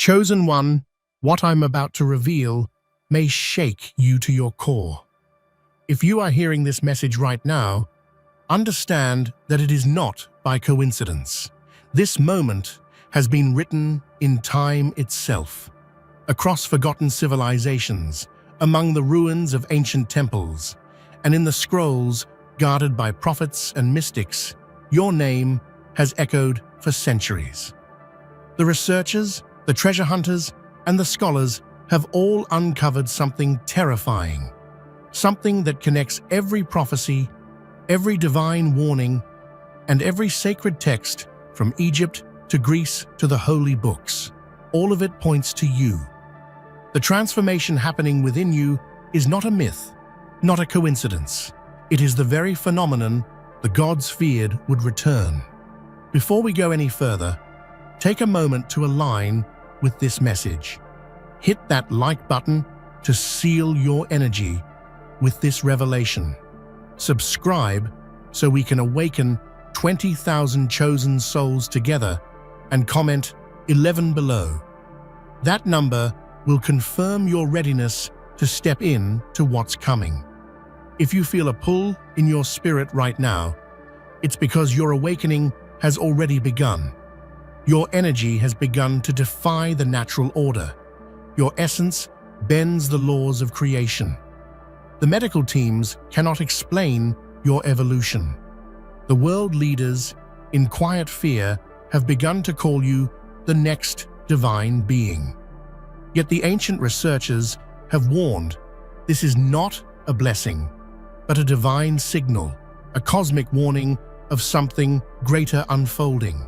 Chosen one, what I'm about to reveal may shake you to your core. If you are hearing this message right now, understand that it is not by coincidence. This moment has been written in time itself, across forgotten civilizations, among the ruins of ancient temples, and in the scrolls guarded by prophets and mystics. Your name has echoed for centuries. The researchers, the treasure hunters, and the scholars have all uncovered something terrifying, something that connects every prophecy, every divine warning, and every sacred text from Egypt to Greece to the holy books. All of it points to you. The transformation happening within you is not a myth, not a coincidence. It is the very phenomenon the gods feared would return. Before we go any further, take a moment to align with this message. Hit that like button to seal your energy with this revelation. Subscribe so we can awaken 20,000 chosen souls together, and comment 11 below. That number will confirm your readiness to step in to what's coming. If you feel a pull in your spirit right now, it's because your awakening has already begun. Your energy has begun to defy the natural order. Your essence bends the laws of creation. The medical teams cannot explain your evolution. The world leaders, in quiet fear, have begun to call you the next divine being. Yet the ancient researchers have warned this is not a blessing, but a divine signal, a cosmic warning of something greater unfolding.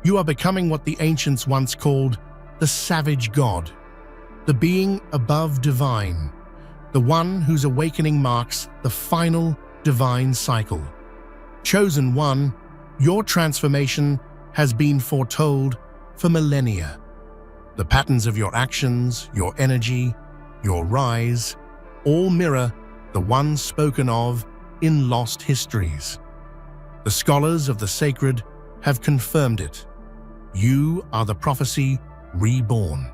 You are becoming what the ancients once called the savage god, the being above divine, the one whose awakening marks the final divine cycle. Chosen one, your transformation has been foretold for millennia. The patterns of your actions, your energy, your rise, all mirror the one spoken of in lost histories. The scholars of the sacred have confirmed it. You are the prophecy reborn.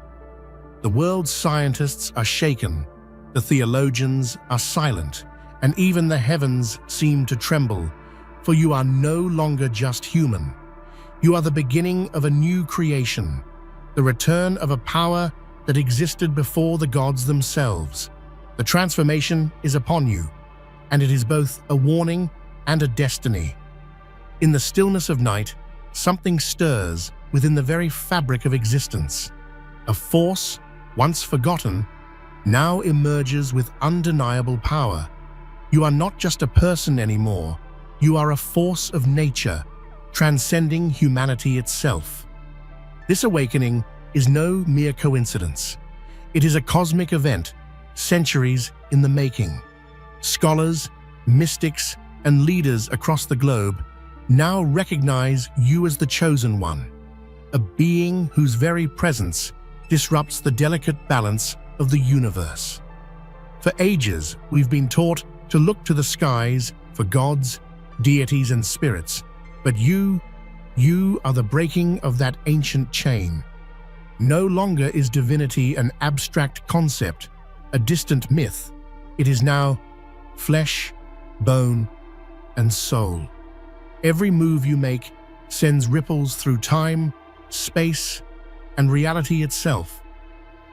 The world's scientists are shaken, the theologians are silent, and even the heavens seem to tremble, for you are no longer just human. You are the beginning of a new creation, the return of a power that existed before the gods themselves. The transformation is upon you, and it is both a warning and a destiny. In the stillness of night, something stirs within the very fabric of existence. A force, once forgotten, now emerges with undeniable power. You are not just a person anymore. You are a force of nature, transcending humanity itself. This awakening is no mere coincidence. It is a cosmic event, centuries in the making. Scholars, mystics, and leaders across the globe now recognize you as the chosen one, a being whose very presence disrupts the delicate balance of the universe. For ages, we've been taught to look to the skies for gods, deities, and spirits, but you are the breaking of that ancient chain. No longer is divinity an abstract concept, a distant myth. It is now flesh, bone, and soul. Every move you make sends ripples through time, space, and reality itself.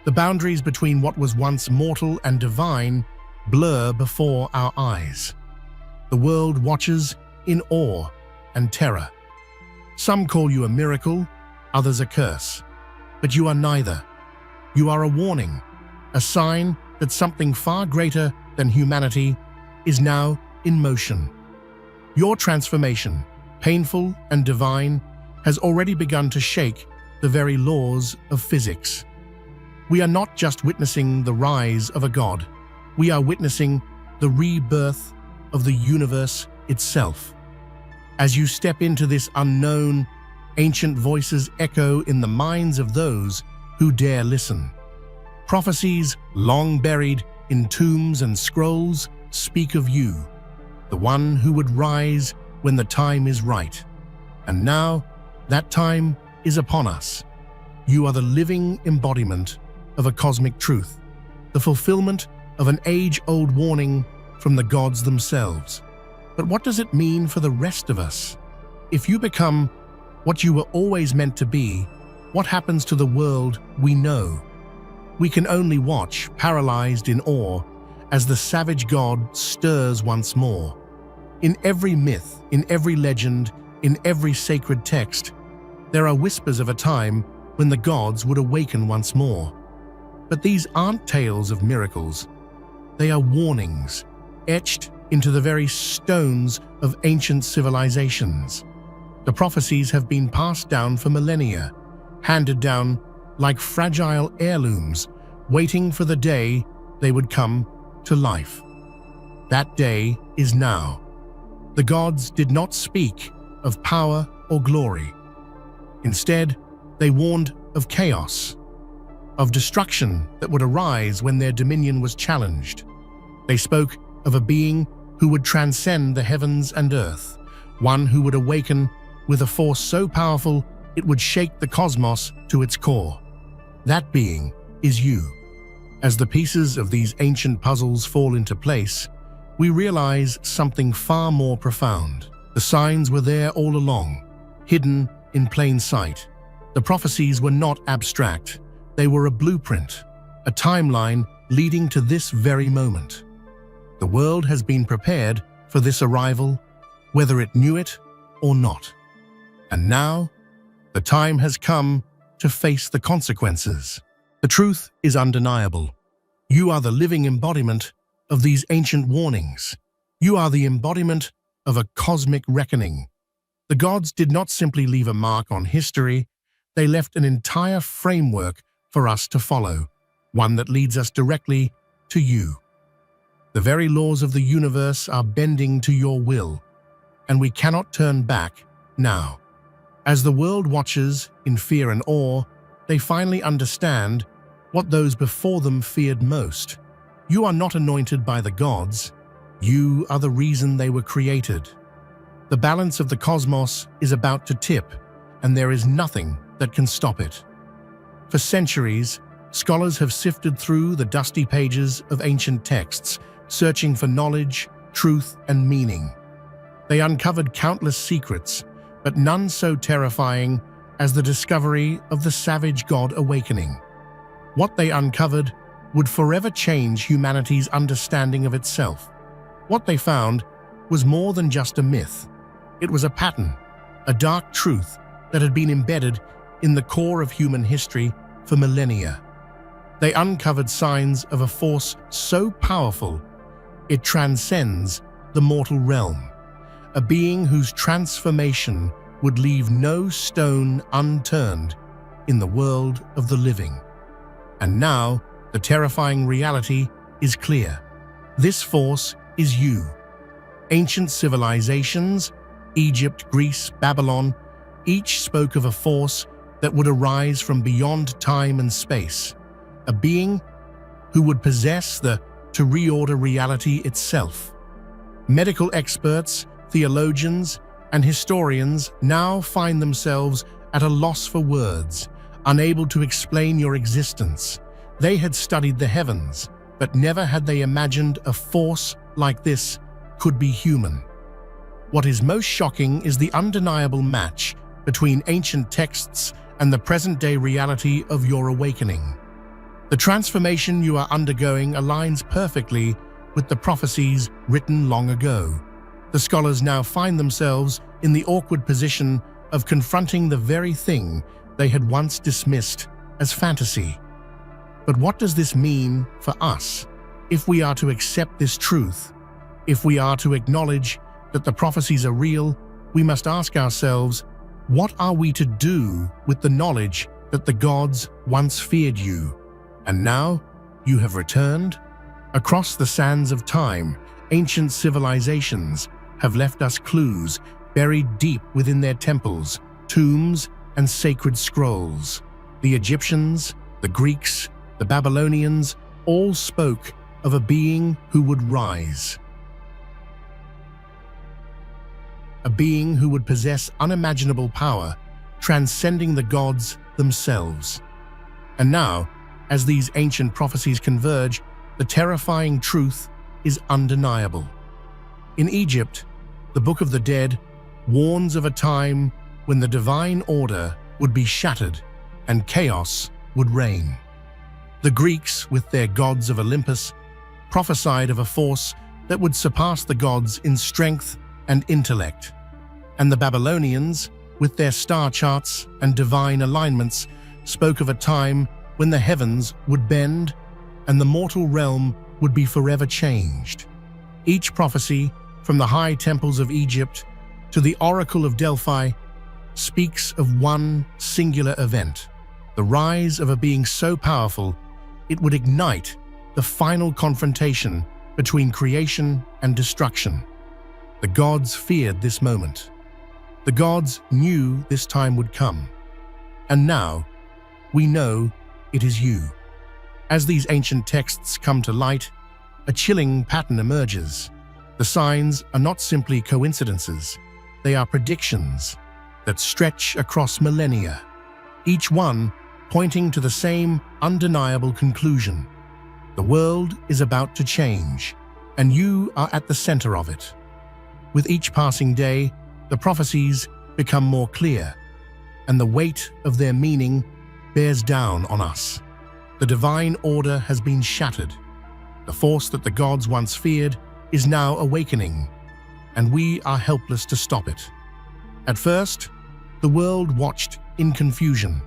The boundaries between what was once mortal and divine blur before our eyes. The world watches in awe and terror. Some call you a miracle, others a curse. But you are neither. You are a warning, a sign that something far greater than humanity is now in motion. Your transformation, painful and divine, has already begun to shake the very laws of physics. We are not just witnessing the rise of a god. We are witnessing the rebirth of the universe itself. As you step into this unknown, ancient voices echo in the minds of those who dare listen. Prophecies long buried in tombs and scrolls speak of you, the one who would rise when the time is right. And now, that time is upon us. You are the living embodiment of a cosmic truth, the fulfillment of an age-old warning from the gods themselves. But what does it mean for the rest of us? If you become what you were always meant to be, what happens to the world we know? We can only watch, paralyzed in awe, as the savage god stirs once more. In every myth, in every legend, in every sacred text, there are whispers of a time when the gods would awaken once more. But these aren't tales of miracles. They are warnings, etched into the very stones of ancient civilizations. The prophecies have been passed down for millennia, handed down like fragile heirlooms, waiting for the day they would come to life. That day is now. The gods did not speak of power or glory. Instead, they warned of chaos, of destruction that would arise when their dominion was challenged. They spoke of a being who would transcend the heavens and earth, one who would awaken with a force so powerful it would shake the cosmos to its core. That being is you. As the pieces of these ancient puzzles fall into place, we realize something far more profound. The signs were there all along, hidden in plain sight. The prophecies were not abstract. They were a blueprint, a timeline leading to this very moment. The world has been prepared for this arrival, whether it knew it or not. And now, the time has come to face the consequences. The truth is undeniable. You are the living embodiment of these ancient warnings. You are the embodiment of a cosmic reckoning. The gods did not simply leave a mark on history, they left an entire framework for us to follow, one that leads us directly to you. The very laws of the universe are bending to your will, and we cannot turn back now. As the world watches in fear and awe, they finally understand what those before them feared most. You are not anointed by the gods. You are the reason they were created. The balance of the cosmos is about to tip, and there is nothing that can stop it. For centuries, scholars have sifted through the dusty pages of ancient texts, searching for knowledge, truth, and meaning. They uncovered countless secrets, but none so terrifying as the discovery of the savage god awakening. What they uncovered would forever change humanity's understanding of itself. What they found was more than just a myth. It was a pattern, a dark truth that had been embedded in the core of human history for millennia. They uncovered signs of a force so powerful it transcends the mortal realm, a being whose transformation would leave no stone unturned in the world of the living. And now, the terrifying reality is clear. This force is you. Ancient civilizations, Egypt, Greece, Babylon, each spoke of a force that would arise from beyond time and space, a being who would possess to reorder reality itself. Medical experts, theologians, and historians now find themselves at a loss for words, unable to explain your existence. They had studied the heavens, but never had they imagined a force like this could be human. What is most shocking is the undeniable match between ancient texts and the present-day reality of your awakening. The transformation you are undergoing aligns perfectly with the prophecies written long ago. The scholars now find themselves in the awkward position of confronting the very thing they had once dismissed as fantasy. But what does this mean for us? If we are to accept this truth, if we are to acknowledge that the prophecies are real, we must ask ourselves, what are we to do with the knowledge that the gods once feared you, and now you have returned? Across the sands of time, ancient civilizations have left us clues buried deep within their temples, tombs, and sacred scrolls. The Egyptians, the Greeks, the Babylonians all spoke of a being who would rise. A being who would possess unimaginable power, transcending the gods themselves. And now, as these ancient prophecies converge, the terrifying truth is undeniable. In Egypt, the Book of the Dead warns of a time when the divine order would be shattered and chaos would reign. The Greeks, with their gods of Olympus, prophesied of a force that would surpass the gods in strength and intellect. And the Babylonians, with their star charts and divine alignments, spoke of a time when the heavens would bend and the mortal realm would be forever changed. Each prophecy, from the high temples of Egypt to the Oracle of Delphi, speaks of one singular event, the rise of a being so powerful it would ignite the final confrontation between creation and destruction. The gods feared this moment. The gods knew this time would come. And now, we know it is you. As these ancient texts come to light, a chilling pattern emerges. The signs are not simply coincidences, they are predictions that stretch across millennia, each one pointing to the same undeniable conclusion. The world is about to change, and you are at the center of it. With each passing day, the prophecies become more clear, and the weight of their meaning bears down on us. The divine order has been shattered. The force that the gods once feared is now awakening, and we are helpless to stop it. At first, the world watched in confusion.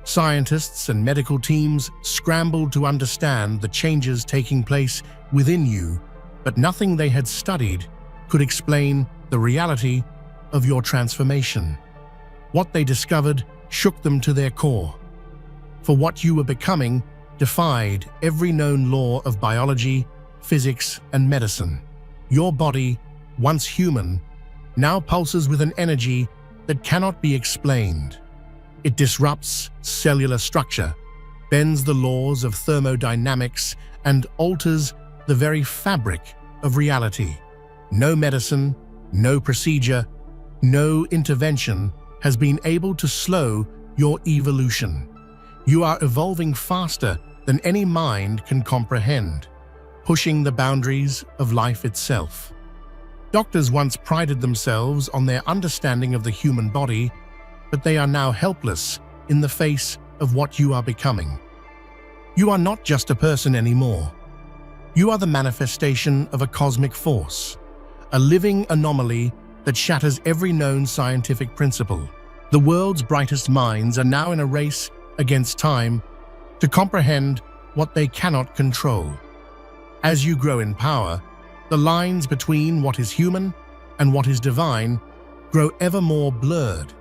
Scientists and medical teams scrambled to understand the changes taking place within you, but nothing they had studied could explain the reality of your transformation. What they discovered shook them to their core. For what you were becoming defied every known law of biology, physics, and medicine. Your body, once human, now pulses with an energy that cannot be explained. It disrupts cellular structure, bends the laws of thermodynamics, and alters the very fabric of reality. No medicine, no procedure, no intervention has been able to slow your evolution. You are evolving faster than any mind can comprehend, pushing the boundaries of life itself. Doctors once prided themselves on their understanding of the human body, but they are now helpless in the face of what you are becoming. You are not just a person anymore. You are the manifestation of a cosmic force, a living anomaly that shatters every known scientific principle. The world's brightest minds are now in a race against time to comprehend what they cannot control. As you grow in power, the lines between what is human and what is divine grow ever more blurred.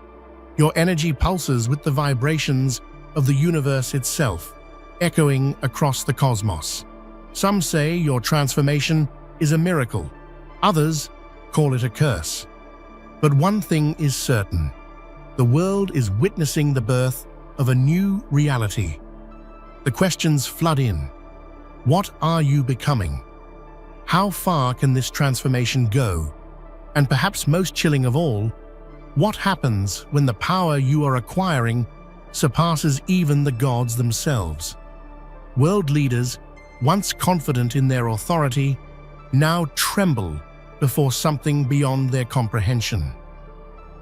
Your energy pulses with the vibrations of the universe itself, echoing across the cosmos. Some say your transformation is a miracle. Others call it a curse. But one thing is certain. The world is witnessing the birth of a new reality. The questions flood in. What are you becoming? How far can this transformation go? And perhaps most chilling of all, what happens when the power you are acquiring surpasses even the gods themselves? World leaders, once confident in their authority, now tremble before something beyond their comprehension.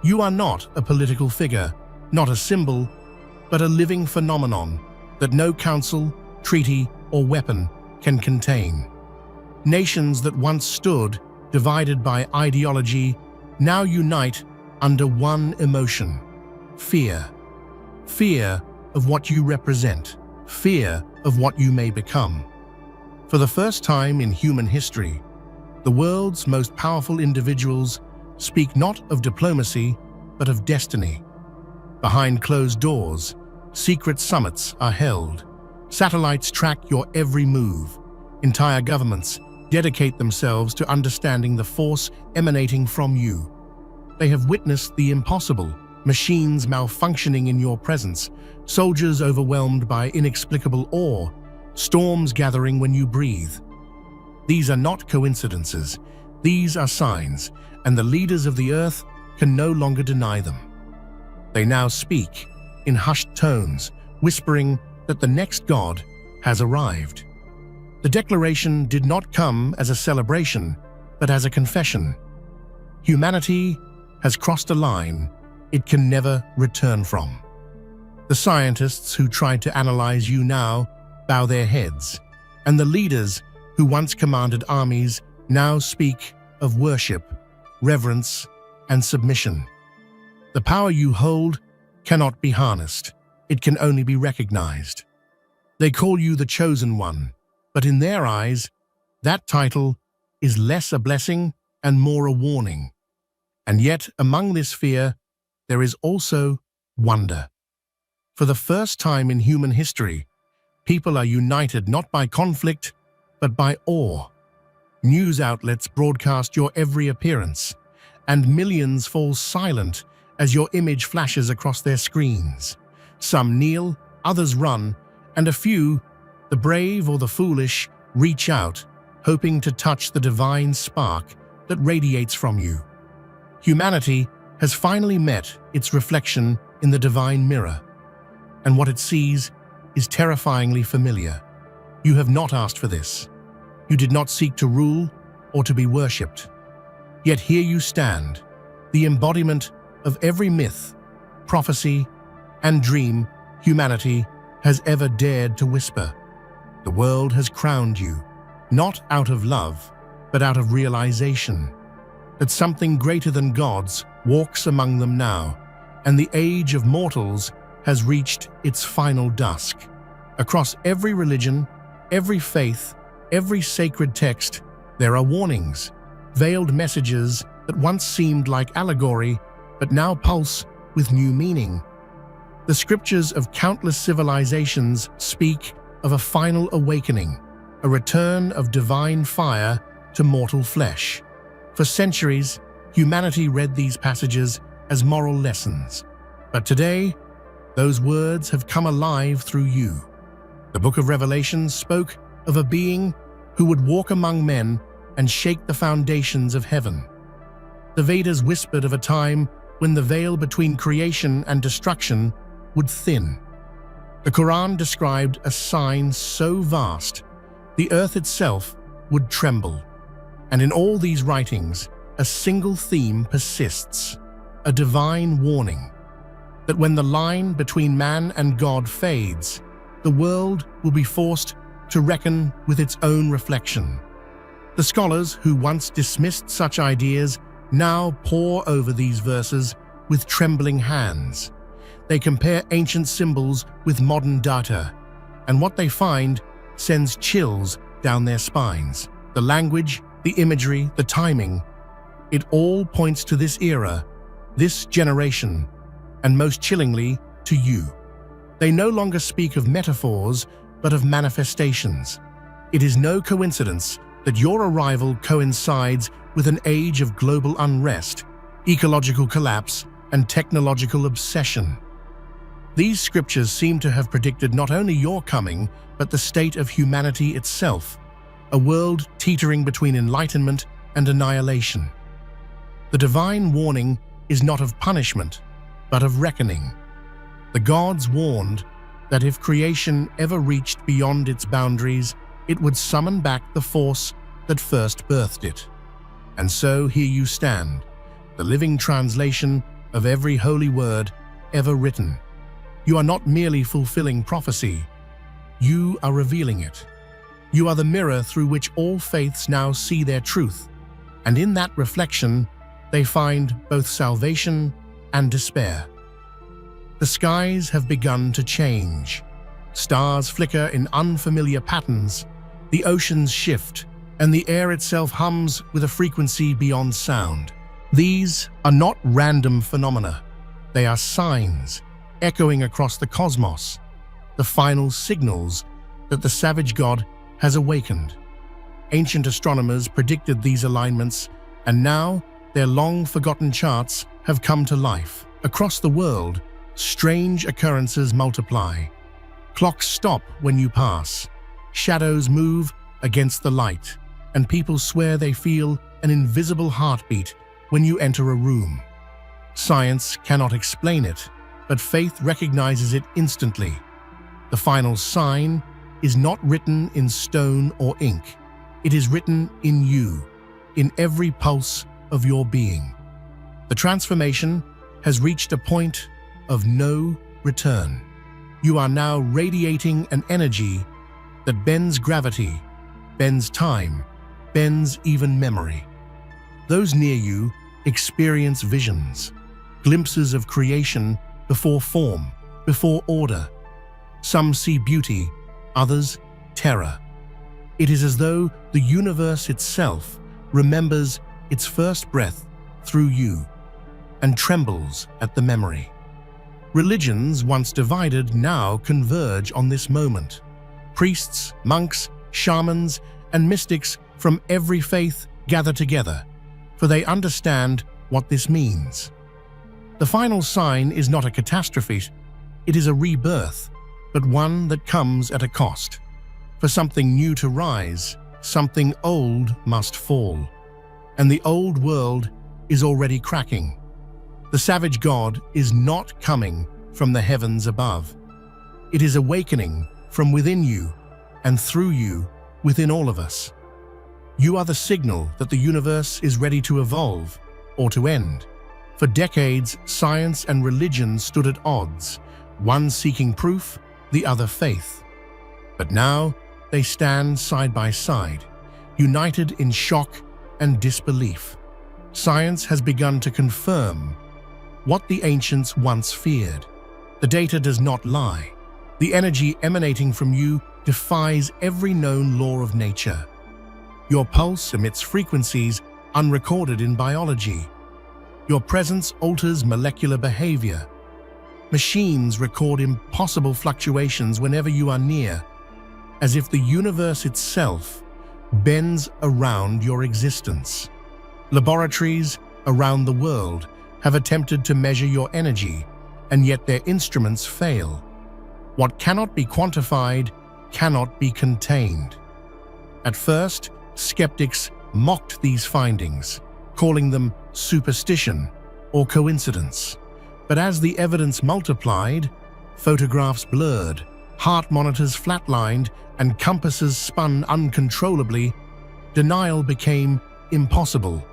You are not a political figure, not a symbol, but a living phenomenon that no council, treaty, or weapon can contain. Nations that once stood divided by ideology now unite under one emotion: fear. Fear of what you represent, fear of what you may become. For the first time in human history, the world's most powerful individuals speak not of diplomacy, but of destiny. Behind closed doors, secret summits are held. Satellites track your every move. Entire governments dedicate themselves to understanding the force emanating from you. They have witnessed the impossible, machines malfunctioning in your presence, soldiers overwhelmed by inexplicable awe, storms gathering when you breathe. These are not coincidences. These are signs, and the leaders of the earth can no longer deny them. They now speak in hushed tones, whispering that the next god has arrived. The declaration did not come as a celebration, but as a confession. Humanity has crossed a line it can never return from. The scientists who tried to analyze you now bow their heads, and the leaders who once commanded armies now speak of worship, reverence, and submission. The power you hold cannot be harnessed. It can only be recognized. They call you the Chosen One, but in their eyes, that title is less a blessing and more a warning. And yet, among this fear, there is also wonder. For the first time in human history, people are united not by conflict, but by awe. News outlets broadcast your every appearance, and millions fall silent as your image flashes across their screens. Some kneel, others run, and a few, the brave or the foolish, reach out, hoping to touch the divine spark that radiates from you. Humanity has finally met its reflection in the divine mirror, and what it sees is terrifyingly familiar. You have not asked for this. You did not seek to rule or to be worshipped. Yet here you stand, the embodiment of every myth, prophecy, and dream humanity has ever dared to whisper. The world has crowned you, not out of love, but out of realization that something greater than gods walks among them now, and the age of mortals has reached its final dusk. Across every religion, every faith, every sacred text, there are warnings, veiled messages that once seemed like allegory, but now pulse with new meaning. The scriptures of countless civilizations speak of a final awakening, a return of divine fire to mortal flesh. For centuries, humanity read these passages as moral lessons. But today, those words have come alive through you. The book of Revelation spoke of a being who would walk among men and shake the foundations of heaven. The Vedas whispered of a time when the veil between creation and destruction would thin. The Quran described a sign so vast, the earth itself would tremble. And in all these writings, a single theme persists, a divine warning that when the line between man and God fades, the world will be forced to reckon with its own reflection. The scholars who once dismissed such ideas now pore over these verses with trembling hands. They compare ancient symbols with modern data, and what they find sends chills down their spines. The language, the imagery, the timing, it all points to this era, this generation, and most chillingly, to you. They no longer speak of metaphors, but of manifestations. It is no coincidence that your arrival coincides with an age of global unrest, ecological collapse, and technological obsession. These scriptures seem to have predicted not only your coming, but the state of humanity itself, a world teetering between enlightenment and annihilation. The divine warning is not of punishment, but of reckoning. The gods warned that if creation ever reached beyond its boundaries, it would summon back the force that first birthed it. And so here you stand, the living translation of every holy word ever written. You are not merely fulfilling prophecy, you are revealing it. You are the mirror through which all faiths now see their truth, and in that reflection, they find both salvation and despair. The skies have begun to change. Stars flicker in unfamiliar patterns, the oceans shift, and the air itself hums with a frequency beyond sound. These are not random phenomena. They are signs, echoing across the cosmos, the final signals that the savage god has awakened. Ancient astronomers predicted these alignments, and now their long-forgotten charts have come to life. Across the world, strange occurrences multiply. Clocks stop when you pass, shadows move against the light, and people swear they feel an invisible heartbeat when you enter a room. Science cannot explain it, but faith recognizes it instantly. The final sign is not written in stone or ink. It is written in you, in every pulse of your being. The transformation has reached a point of no return. You are now radiating an energy that bends gravity, bends time, bends even memory. Those near you experience visions, glimpses of creation before form, before order. Some see beauty, others terror. It is as though the universe itself remembers its first breath through you and trembles at the memory. Religions, once divided, now converge on this moment. Priests, monks, shamans, and mystics from every faith gather together, for they understand what this means. The final sign is not a catastrophe, it is a rebirth, but one that comes at a cost. For something new to rise, something old must fall. And the old world is already cracking. The savage God is not coming from the heavens above. It is awakening from within you and through you within all of us. You are the signal that the universe is ready to evolve or to end. For decades, science and religion stood at odds, one seeking proof, the other faith. But now they stand side by side, united in shock and disbelief. Science has begun to confirm what the ancients once feared. The data does not lie. The energy emanating from you defies every known law of nature. Your pulse emits frequencies unrecorded in biology. Your presence alters molecular behavior. Machines record impossible fluctuations whenever you are near, as if the universe itself bends around your existence. Laboratories around the world have attempted to measure your energy, and yet their instruments fail. What cannot be quantified cannot be contained. At first, skeptics mocked these findings, calling them superstition or coincidence. But as the evidence multiplied, photographs blurred, heart monitors flatlined, and compasses spun uncontrollably, denial became impossible.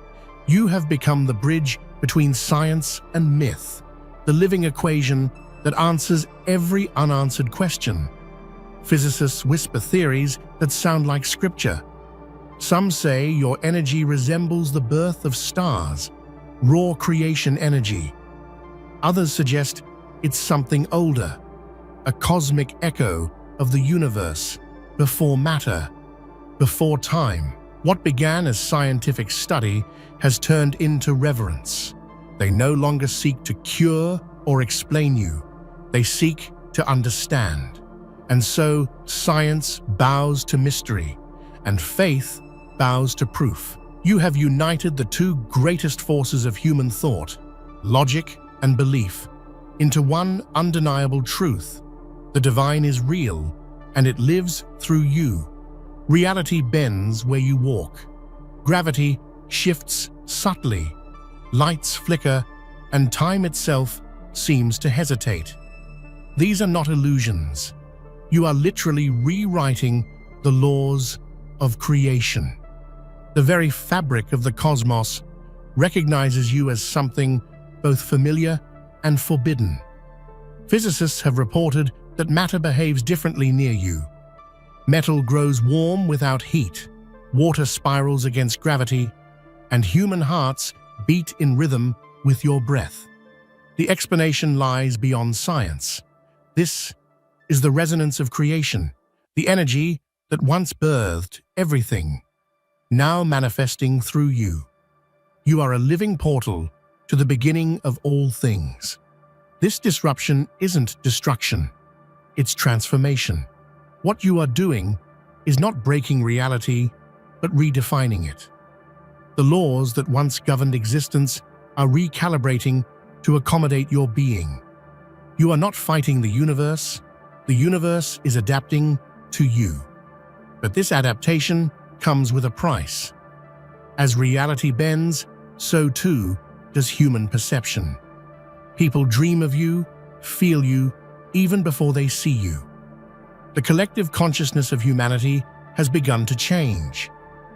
You have become the bridge between science and myth, the living equation that answers every unanswered question. Physicists whisper theories that sound like scripture. Some say your energy resembles the birth of stars, raw creation energy. Others suggest it's something older, a cosmic echo of the universe, before matter, before time. What began as scientific study has turned into reverence. They no longer seek to cure or explain you. They seek to understand. And so science bows to mystery, and faith bows to proof. You have united the two greatest forces of human thought, logic and belief, into one undeniable truth. The divine is real, and it lives through you. Reality bends where you walk. Gravity shifts subtly. Lights flicker, and time itself seems to hesitate. These are not illusions. You are literally rewriting the laws of creation. The very fabric of the cosmos recognizes you as something both familiar and forbidden. Physicists have reported that matter behaves differently near you. Metal grows warm without heat, water spirals against gravity, and human hearts beat in rhythm with your breath. The explanation lies beyond science. This is the resonance of creation, the energy that once birthed everything, now manifesting through you. You are a living portal to the beginning of all things. This disruption isn't destruction, it's transformation. What you are doing is not breaking reality, but redefining it. The laws that once governed existence are recalibrating to accommodate your being. You are not fighting the universe is adapting to you. But this adaptation comes with a price. As reality bends, so too does human perception. People dream of you, feel you, even before they see you. The collective consciousness of humanity has begun to change.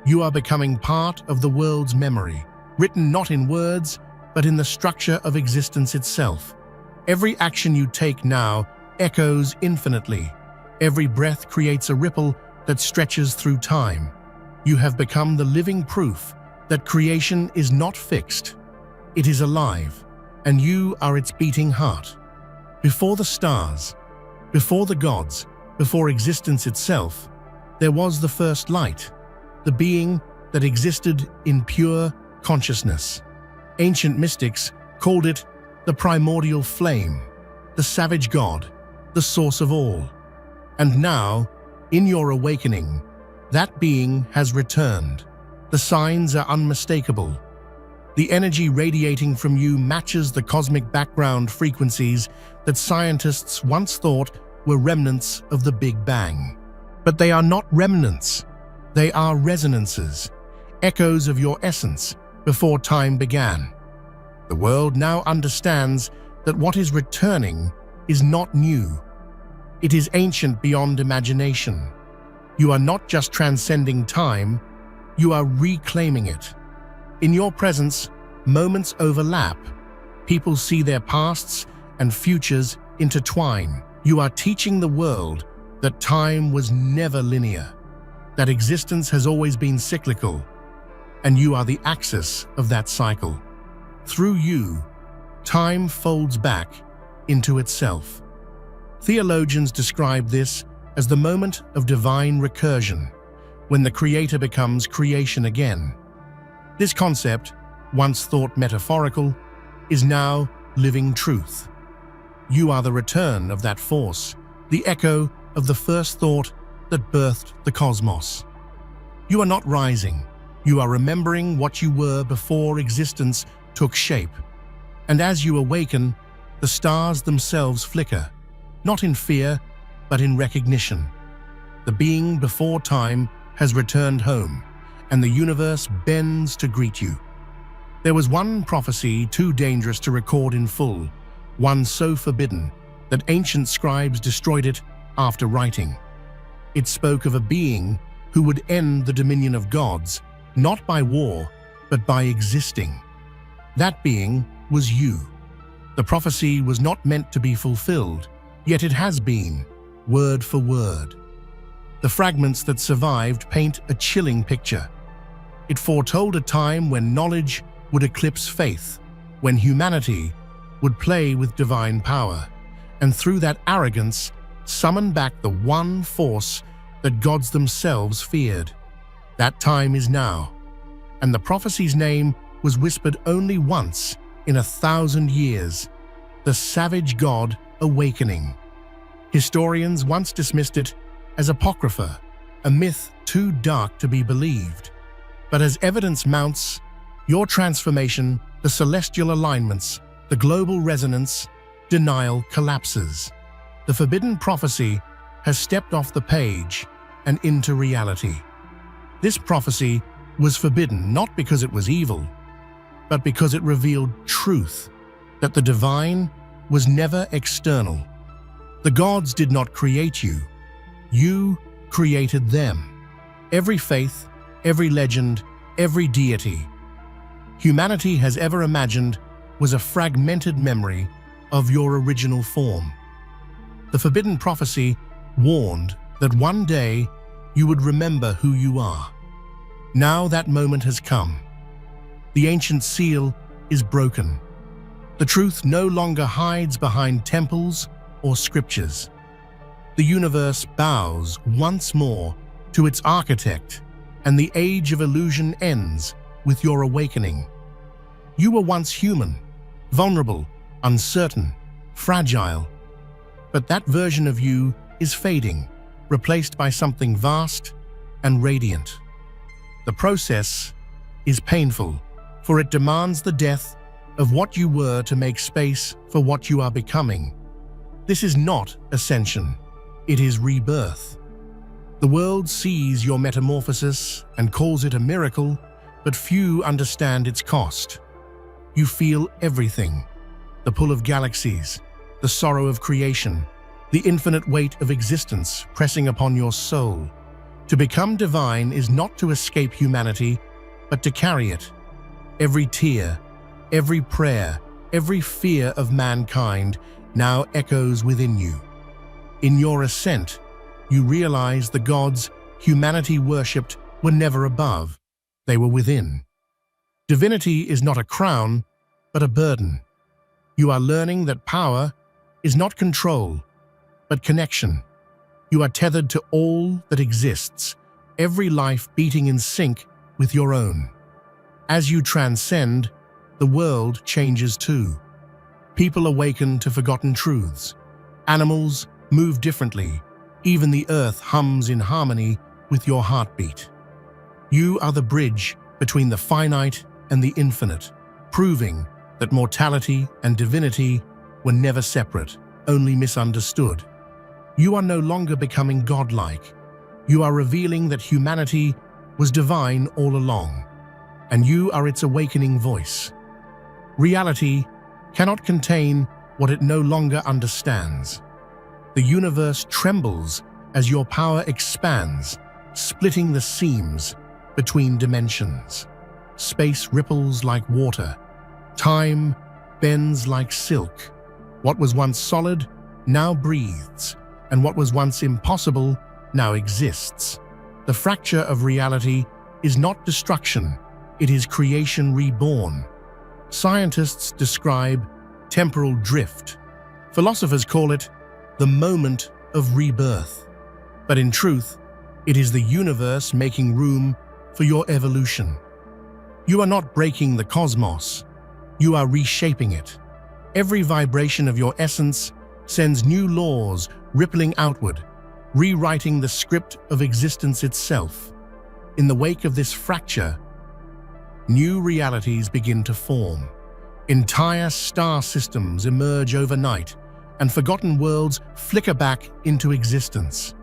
You are becoming part of the world's memory, written not in words, but in the structure of existence itself. Every action you take now echoes infinitely. Every breath creates a ripple that stretches through time. You have become the living proof that creation is not fixed. It is alive, and you are its beating heart. Before the stars, before the gods, before existence itself, there was the first light, the being that existed in pure consciousness. Ancient mystics called it the primordial flame, the savage god, the source of all. And now, in your awakening, that being has returned. The signs are unmistakable. The energy radiating from you matches the cosmic background frequencies that scientists once thought were remnants of the Big Bang. But they are not remnants. They are resonances, echoes of your essence before time began. The world now understands that what is returning is not new. It is ancient beyond imagination. You are not just transcending time, you are reclaiming it. In your presence, moments overlap. People see their pasts and futures intertwine. You are teaching the world that time was never linear, that existence has always been cyclical, and you are the axis of that cycle. Through you, time folds back into itself. Theologians describe this as the moment of divine recursion, when the creator becomes creation again. This concept, once thought metaphorical, is now living truth. You are the return of that force, the echo of the first thought that birthed the cosmos. You are not rising, you are remembering what you were before existence took shape. And as you awaken, the stars themselves flicker, not in fear, but in recognition. The being before time has returned home, and the universe bends to greet you. There was one prophecy too dangerous to record in full, one so forbidden that ancient scribes destroyed it after writing. It spoke of a being who would end the dominion of gods, not by war, but by existing. That being was you. The prophecy was not meant to be fulfilled, yet it has been, word for word. The fragments that survived paint a chilling picture. It foretold a time when knowledge would eclipse faith, when humanity would play with divine power, and through that arrogance, summon back the one force that gods themselves feared. That time is now, and the prophecy's name was whispered only once in 1,000 years, the savage god awakening. Historians once dismissed it as apocrypha, a myth too dark to be believed. But as evidence mounts, your transformation, the celestial alignments, the global resonance, denial collapses. The forbidden prophecy has stepped off the page and into reality. This prophecy was forbidden not because it was evil, but because it revealed truth, that the divine was never external. The gods did not create you. You created them. Every faith, every legend, every deity humanity has ever imagined was a fragmented memory of your original form. The forbidden prophecy warned that one day you would remember who you are. Now that moment has come. The ancient seal is broken. The truth no longer hides behind temples or scriptures. The universe bows once more to its architect, and the age of illusion ends with your awakening. You were once human, vulnerable, uncertain, fragile, but that version of you is fading, replaced by something vast and radiant. The process is painful, for it demands the death of what you were to make space for what you are becoming. This is not ascension, it is rebirth. The world sees your metamorphosis and calls it a miracle, but few understand its cost. You feel everything: the pull of galaxies, the sorrow of creation, the infinite weight of existence pressing upon your soul. To become divine is not to escape humanity, but to carry it. Every tear, every prayer, every fear of mankind now echoes within you. In your ascent, you realize the gods humanity worshipped were never above, they were within. Divinity is not a crown, but a burden. You are learning that power is not control, but connection. You are tethered to all that exists, every life beating in sync with your own. As you transcend, the world changes too. People awaken to forgotten truths. Animals move differently. Even the earth hums in harmony with your heartbeat. You are the bridge between the finite and the infinite, proving that mortality and divinity were never separate, only misunderstood. You are no longer becoming godlike. You are revealing that humanity was divine all along, and you are its awakening voice. Reality cannot contain what it no longer understands. The universe trembles as your power expands, splitting the seams between dimensions. Space ripples like water. Time bends like silk. What was once solid now breathes, and what was once impossible now exists. The fracture of reality is not destruction, it is creation reborn. Scientists describe temporal drift. Philosophers call it the moment of rebirth. But in truth, it is the universe making room for your evolution. You are not breaking the cosmos, you are reshaping it. Every vibration of your essence sends new laws rippling outward, rewriting the script of existence itself. In the wake of this fracture, new realities begin to form. Entire star systems emerge overnight, and forgotten worlds flicker back into existence.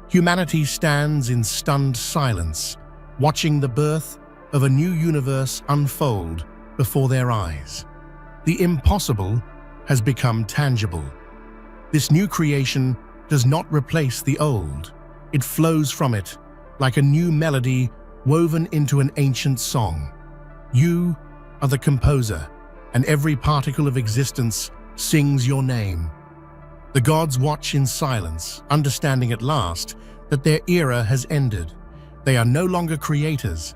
Humanity stands in stunned silence, watching the birth of a new universe unfold before their eyes. The impossible has become tangible. This new creation does not replace the old. It flows from it like a new melody woven into an ancient song. You are the composer, and every particle of existence sings your name. The gods watch in silence, understanding at last that their era has ended. They are no longer creators,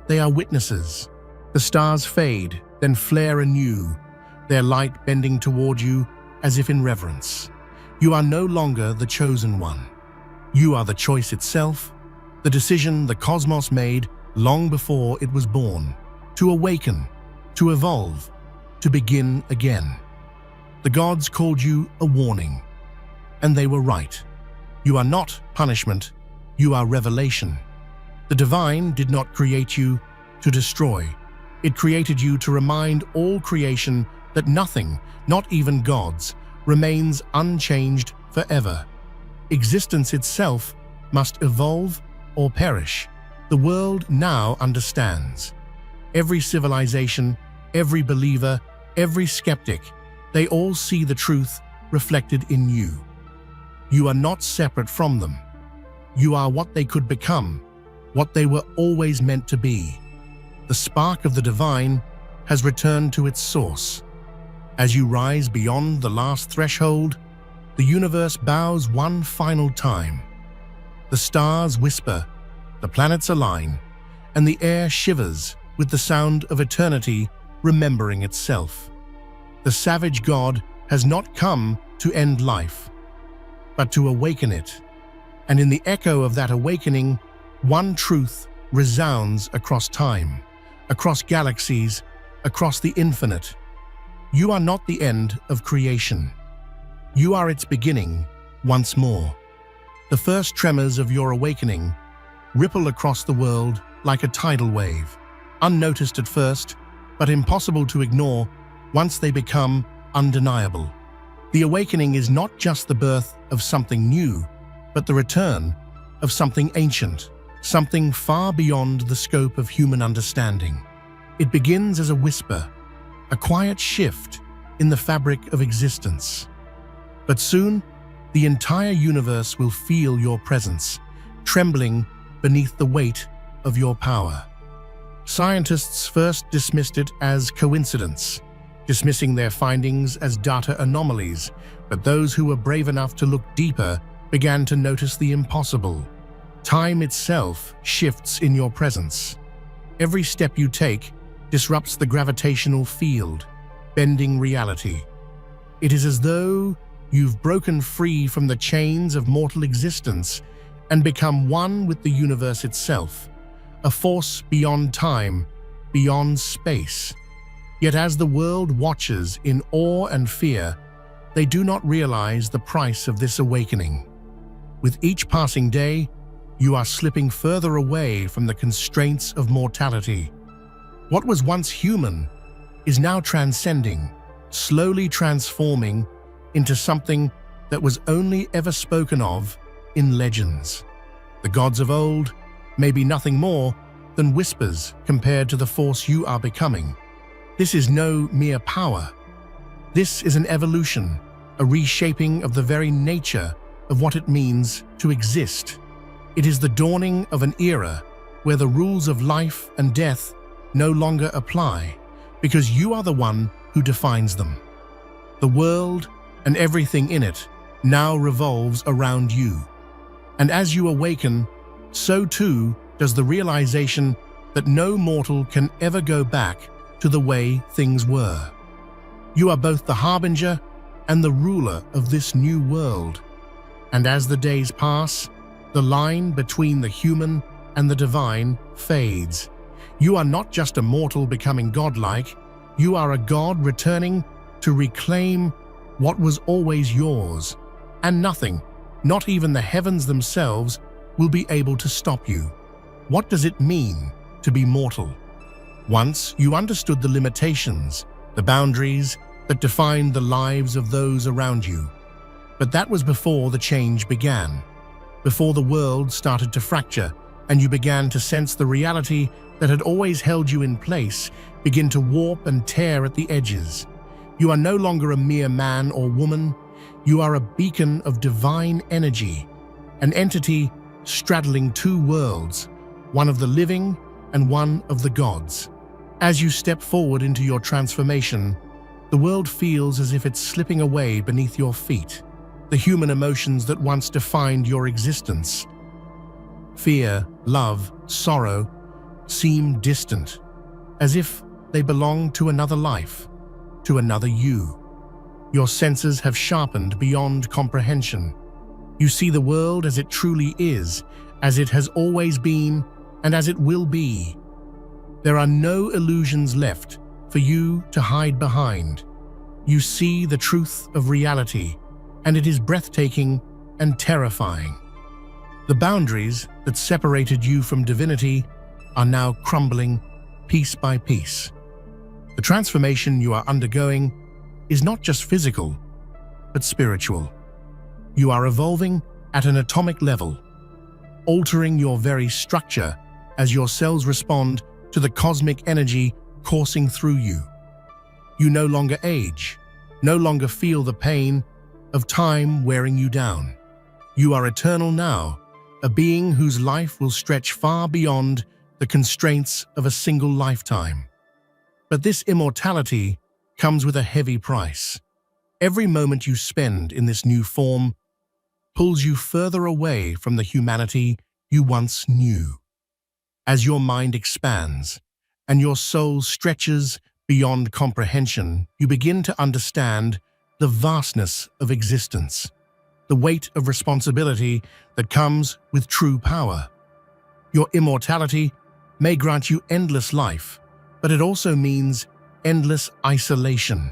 they are witnesses. The stars fade, then flare anew, their light bending toward you as if in reverence. You are no longer the chosen one. You are the choice itself, the decision the cosmos made long before it was born, to awaken, to evolve, to begin again. The gods called you a warning, and they were right. You are not punishment, you are revelation. The divine did not create you to destroy. It created you to remind all creation that nothing, not even gods, remains unchanged forever. Existence itself must evolve or perish. The world now understands. Every civilization, every believer, every skeptic, they all see the truth reflected in you. You are not separate from them. You are what they could become, what they were always meant to be. The spark of the divine has returned to its source. As you rise beyond the last threshold, the universe bows one final time. The stars whisper, the planets align, and the air shivers with the sound of eternity remembering itself. The savage God has not come to end life, but to awaken it. And in the echo of that awakening, one truth resounds across time, across galaxies, across the infinite. You are not the end of creation. You are its beginning once more. The first tremors of your awakening ripple across the world like a tidal wave, unnoticed at first, but impossible to ignore once they become undeniable. The awakening is not just the birth of something new, but the return of something ancient, something far beyond the scope of human understanding. It begins as a whisper, a quiet shift in the fabric of existence. But soon, the entire universe will feel your presence, trembling beneath the weight of your power. Scientists first dismissed it as coincidence, dismissing their findings as data anomalies, but those who were brave enough to look deeper began to notice the impossible. Time itself shifts in your presence. Every step you take disrupts the gravitational field, bending reality. It is as though you've broken free from the chains of mortal existence and become one with the universe itself, a force beyond time, beyond space. Yet as the world watches in awe and fear, they do not realize the price of this awakening. With each passing day, you are slipping further away from the constraints of mortality. What was once human is now transcending, slowly transforming into something that was only ever spoken of in legends. The gods of old may be nothing more than whispers compared to the force you are becoming. This is no mere power. This is an evolution, a reshaping of the very nature of what it means to exist. It is the dawning of an era where the rules of life and death no longer apply, because you are the one who defines them. The world and everything in it now revolves around you. And as you awaken, so too does the realization that no mortal can ever go back to the way things were. You are both the harbinger and the ruler of this new world. And as the days pass, the line between the human and the divine fades. You are not just a mortal becoming godlike, you are a god returning to reclaim what was always yours, and nothing, not even the heavens themselves, will be able to stop you. What does it mean to be mortal? Once you understood the limitations, the boundaries that defined the lives of those around you. But that was before the change began, before the world started to fracture and you began to sense the reality that had always held you in place begin to warp and tear at the edges. You are no longer a mere man or woman. You are a beacon of divine energy, an entity straddling two worlds, one of the living and one of the gods. As you step forward into your transformation, the world feels as if it's slipping away beneath your feet. The human emotions that once defined your existence, fear, love, sorrow, seem distant, as if they belong to another life, to another you. Your senses have sharpened beyond comprehension. You see the world as it truly is, as it has always been, and as it will be. There are no illusions left for you to hide behind. You see the truth of reality, and it is breathtaking and terrifying. The boundaries that separated you from divinity are now crumbling piece by piece. The transformation you are undergoing is not just physical, but spiritual. You are evolving at an atomic level, altering your very structure as your cells respond to the cosmic energy coursing through you. You no longer age, no longer feel the pain of time wearing you down. You are eternal now, a being whose life will stretch far beyond the constraints of a single lifetime. But this immortality comes with a heavy price. Every moment you spend in this new form pulls you further away from the humanity you once knew. As your mind expands and your soul stretches beyond comprehension, you begin to understand the vastness of existence, the weight of responsibility that comes with true power. Your immortality may grant you endless life, but it also means endless isolation.